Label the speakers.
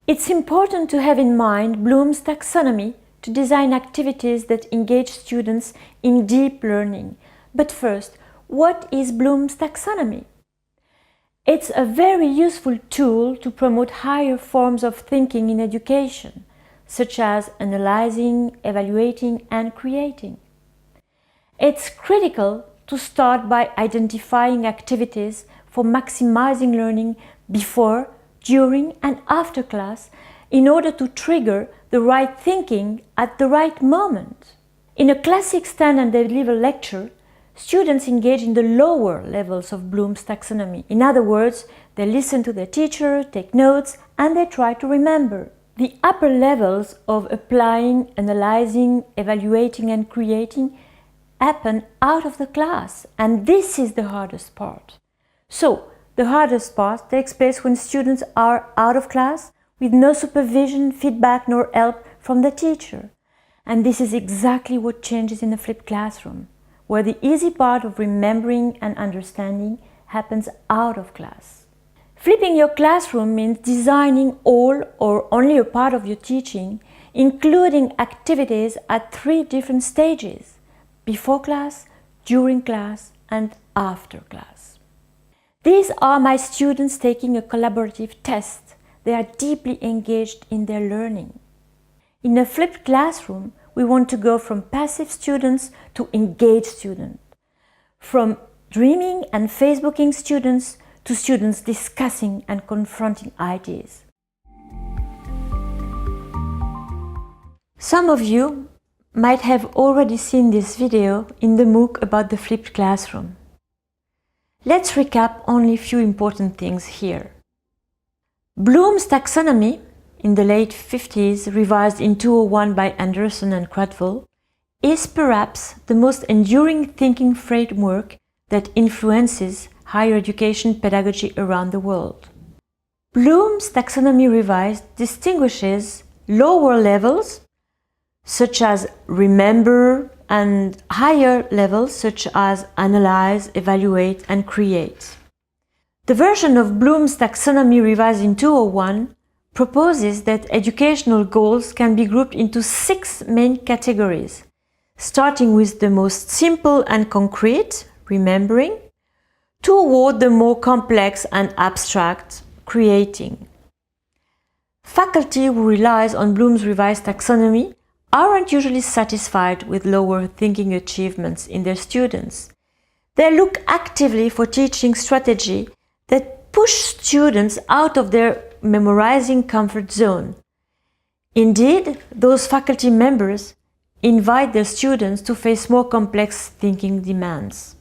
Speaker 1: It's important to have in mind Bloom's taxonomy to design activities that engage students in deep learning. But first, what is Bloom's taxonomy? It's a very useful tool to promote higher forms of thinking in education, such as analyzing, evaluating, and creating. It's critical to start by identifying activities for maximizing learning before, during, and after class in order to trigger the right thinking at the right moment. In a classic stand and deliver lecture, students engage in the lower levels of Bloom's taxonomy. In other words, they listen to their teacher, take notes, and they try to remember. The upper levels of applying, analyzing, evaluating, and creating happen out of the class, and this is the hardest part. So, the hardest part takes place when students are out of class with no supervision, feedback, nor help from the teacher. And this is exactly what changes in a flipped classroom, where the easy part of remembering and understanding happens out of class. Flipping your classroom means designing all or only a part of your teaching, including activities at 3 different stages: before class, during class, and after class. These are my students taking a collaborative test. They are deeply engaged in their learning. In a flipped classroom, we want to go from passive students to engaged students, from dreaming and Facebooking students to students discussing and confronting ideas. Some of you might have already seen this video in the MOOC about the flipped classroom. Let's recap only a few important things here. Bloom's taxonomy, in the late 50s, revised in 2001 by Anderson and Krathwohl, is perhaps the most enduring thinking framework that influences higher education pedagogy around the world. Bloom's taxonomy revised distinguishes lower levels, such as remember, and higher levels such as analyze, evaluate, and create. The version of Bloom's taxonomy revised in 2001 proposes that educational goals can be grouped into 6 main categories, starting with the most simple and concrete, remembering, toward the more complex and abstract, creating. Faculty who relies on Bloom's revised taxonomy aren't usually satisfied with lower thinking achievements in their students. They look actively for teaching strategy that push students out of their memorizing comfort zone. Indeed, those faculty members invite their students to face more complex thinking demands.